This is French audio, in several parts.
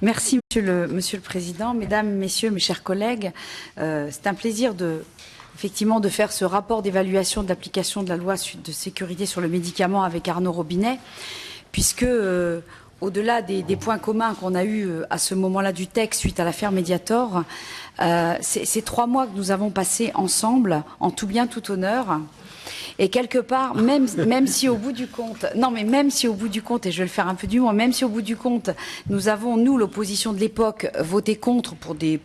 Merci, Monsieur le Président. Mesdames, Messieurs, mes chers collègues, c'est un plaisir effectivement de faire ce rapport d'évaluation de l'application de la loi de sécurité sur le médicament avec Arnaud Robinet, puisque au-delà des points communs qu'on a eus à ce moment-là du texte suite à l'affaire Mediator, ces 3 mois que nous avons passés ensemble, en tout bien, tout honneur, et quelque part, même si au bout du compte, même si au bout du compte, et je vais le faire un peu d'humour, même si au bout du compte, nous avons, nous, l'opposition de l'époque, voté contre pour 2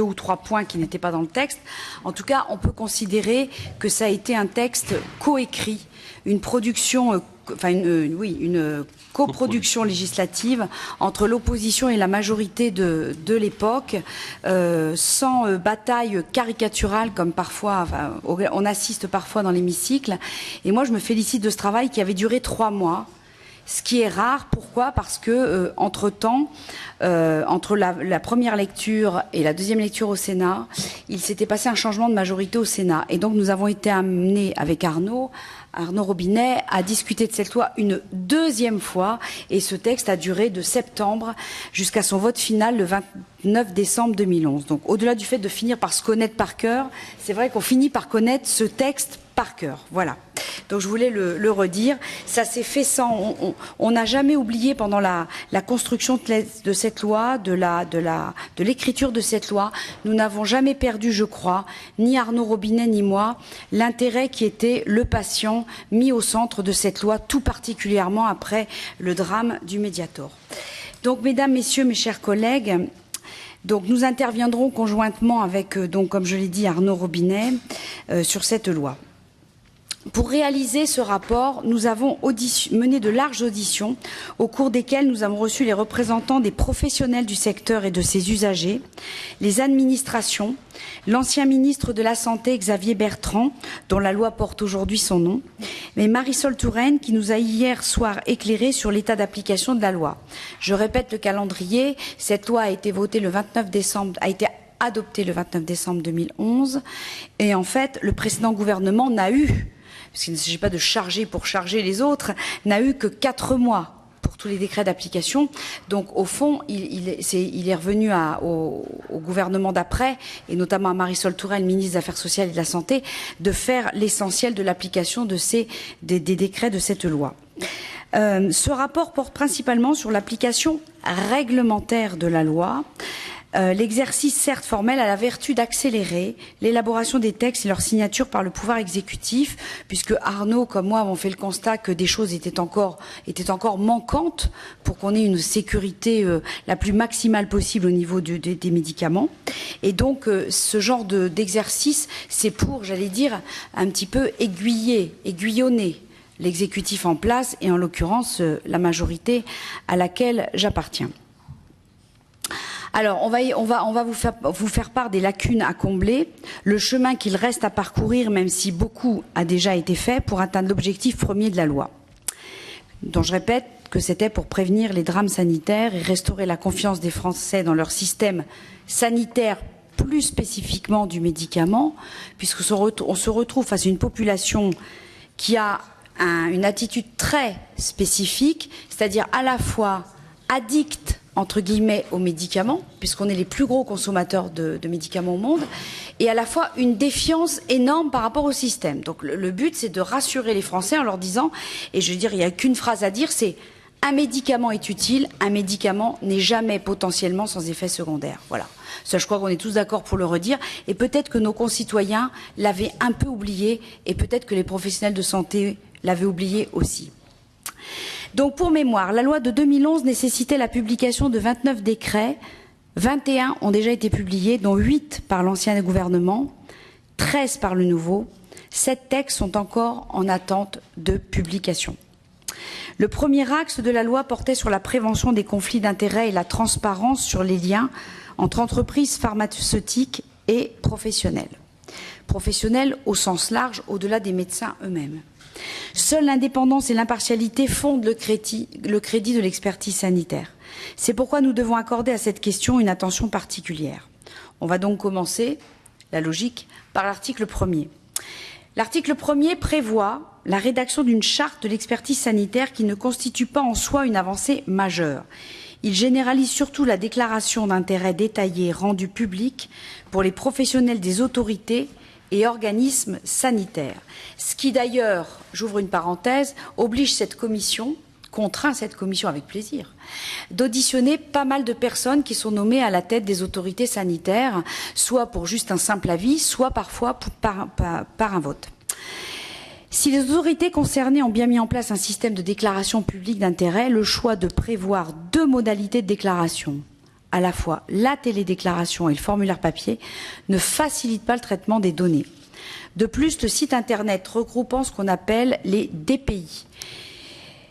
ou 3 points qui n'étaient pas dans le texte, en tout cas, on peut considérer que ça a été un texte coécrit, une production, une coproduction législative entre l'opposition et la majorité de l'époque, sans bataille caricaturale comme parfois, on assiste parfois dans l'hémicycle. Et moi, je me félicite de ce travail qui avait duré 3 mois. Ce qui est rare, pourquoi? Parce que entre-temps, entre la première lecture et la deuxième lecture au Sénat, il s'était passé un changement de majorité au Sénat. Et donc nous avons été amenés avec Arnaud Robinet à discuter de cette loi une deuxième fois, et ce texte a duré de septembre jusqu'à son vote final le 29 décembre 2011. Donc au-delà du fait de finir par se connaître par cœur, c'est vrai qu'on finit par connaître ce texte par cœur. Voilà. Donc je voulais le redire. Ça s'est fait sans. On n'a jamais oublié pendant la construction de cette loi, de l'écriture de cette loi, nous n'avons jamais perdu, je crois, ni Arnaud Robinet ni moi, l'intérêt qui était le patient mis au centre de cette loi, tout particulièrement après le drame du Mediator. Donc, mesdames, messieurs, mes chers collègues, donc nous interviendrons conjointement avec, comme je l'ai dit, Arnaud Robinet sur cette loi. Pour réaliser ce rapport, nous avons mené de larges auditions au cours desquelles nous avons reçu les représentants des professionnels du secteur et de ses usagers, les administrations, l'ancien ministre de la Santé Xavier Bertrand, dont la loi porte aujourd'hui son nom, mais Marisol Touraine qui nous a hier soir éclairé sur l'état d'application de la loi. Je répète le calendrier, cette loi a été votée le 29 décembre, adoptée le 29 décembre 2011, et en fait, le précédent gouvernement n'a eu, parce qu'il ne s'agit pas de charger pour charger les autres, n'a eu que 4 mois pour tous les décrets d'application. Donc, au fond, il est revenu au gouvernement d'après, et notamment à Marisol Touraine, ministre des Affaires sociales et de la Santé, de faire l'essentiel de l'application des décrets de cette loi. Ce rapport porte principalement sur l'application réglementaire de la loi. L'exercice, certes formel, a la vertu d'accélérer l'élaboration des textes et leur signature par le pouvoir exécutif, puisque Arnaud, comme moi, avons fait le constat que des choses étaient encore manquantes pour qu'on ait une sécurité la plus maximale possible au niveau des médicaments. Et donc, ce genre d'exercice, c'est pour, j'allais dire, un petit peu aiguillonner l'exécutif en place, et en l'occurrence, la majorité à laquelle j'appartiens. Alors, on va vous faire part des lacunes à combler, le chemin qu'il reste à parcourir, même si beaucoup a déjà été fait, pour atteindre l'objectif premier de la loi, dont je répète que c'était pour prévenir les drames sanitaires et restaurer la confiance des Français dans leur système sanitaire, plus spécifiquement du médicament, puisqu'on se retrouve face à une population qui a une attitude très spécifique, c'est-à-dire à la fois addicte entre guillemets aux médicaments, puisqu'on est les plus gros consommateurs de médicaments au monde, et à la fois une défiance énorme par rapport au système. Donc le but, c'est de rassurer les Français en leur disant, et je veux dire, il n'y a qu'une phrase à dire, c'est un médicament est utile, un médicament n'est jamais potentiellement sans effet secondaire. Voilà. Ça, je crois qu'on est tous d'accord pour le redire, et peut-être que nos concitoyens l'avaient un peu oublié, et peut-être que les professionnels de santé l'avaient oublié aussi. Donc, pour mémoire, la loi de 2011 nécessitait la publication de 29 décrets. 21 ont déjà été publiés, dont 8 par l'ancien gouvernement, 13 par le nouveau. 7 textes sont encore en attente de publication. Le premier axe de la loi portait sur la prévention des conflits d'intérêts et la transparence sur les liens entre entreprises pharmaceutiques et professionnels. Professionnels au sens large, au-delà des médecins eux-mêmes. Seule l'indépendance et l'impartialité fondent le crédit de l'expertise sanitaire. C'est pourquoi nous devons accorder à cette question une attention particulière. On va donc commencer, la logique, par l'article 1er. L'article 1er prévoit la rédaction d'une charte de l'expertise sanitaire qui ne constitue pas en soi une avancée majeure. il généralise surtout la déclaration d'intérêt détaillée rendue publique pour les professionnels des autorités et organismes sanitaires. Ce qui d'ailleurs, j'ouvre une parenthèse, oblige cette commission, contraint cette commission avec plaisir, d'auditionner pas mal de personnes qui sont nommées à la tête des autorités sanitaires, soit pour juste un simple avis, soit parfois par un vote. Si les autorités concernées ont bien mis en place un système de déclaration publique d'intérêt, le choix de prévoir deux modalités de déclaration, à la fois la télédéclaration et le formulaire papier, ne facilite pas le traitement des données. De plus, le site Internet regroupant ce qu'on appelle les DPI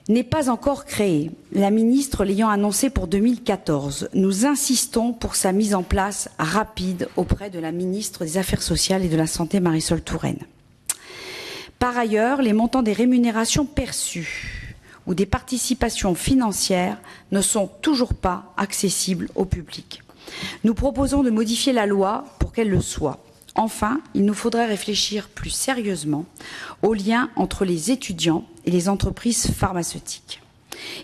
n'est pas encore créé, la ministre l'ayant annoncé pour 2014. Nous insistons pour sa mise en place rapide auprès de la ministre des Affaires sociales et de la Santé, Marisol Touraine. Par ailleurs, les montants des rémunérations perçues ou des participations financières ne sont toujours pas accessibles au public. Nous proposons de modifier la loi pour qu'elle le soit. Enfin, il nous faudrait réfléchir plus sérieusement au lien entre les étudiants et les entreprises pharmaceutiques.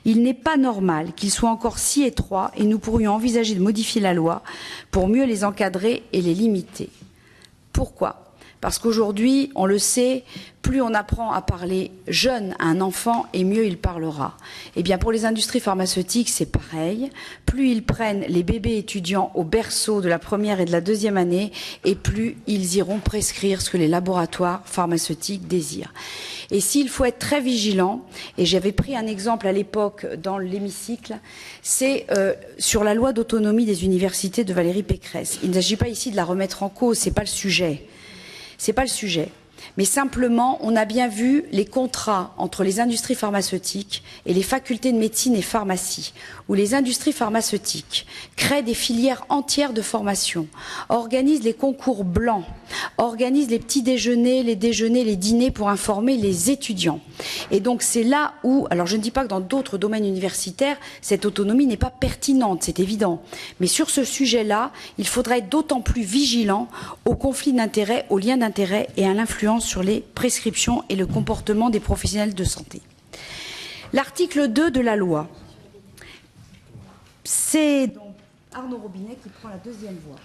Il n'est pas normal qu'ils soient encore si étroits et nous pourrions envisager de modifier la loi pour mieux les encadrer et les limiter. Pourquoi ? Parce qu'aujourd'hui, on le sait, plus on apprend à parler jeune à un enfant et mieux il parlera. Eh bien, pour les industries pharmaceutiques, c'est pareil. Plus ils prennent les bébés étudiants au berceau de la première et de la deuxième année, et plus ils iront prescrire ce que les laboratoires pharmaceutiques désirent. Et s'il faut être très vigilant, et j'avais pris un exemple à l'époque dans l'hémicycle, c'est sur la loi d'autonomie des universités de Valérie Pécresse. Il ne s'agit pas ici de la remettre en cause, c'est pas le sujet. C'est pas le sujet. Mais simplement, on a bien vu les contrats entre les industries pharmaceutiques et les facultés de médecine et pharmacie, où les industries pharmaceutiques créent des filières entières de formation, organisent les concours blancs, organisent les petits déjeuners, les dîners pour informer les étudiants. Et donc c'est là où, alors je ne dis pas que dans d'autres domaines universitaires, cette autonomie n'est pas pertinente, c'est évident. Mais sur ce sujet-là, il faudra être d'autant plus vigilant aux conflits d'intérêts, aux liens d'intérêts et à l'influence sur les prescriptions et le comportement des professionnels de santé. L'article 2 de la loi, c'est donc Arnaud Robinet qui prend la deuxième voie.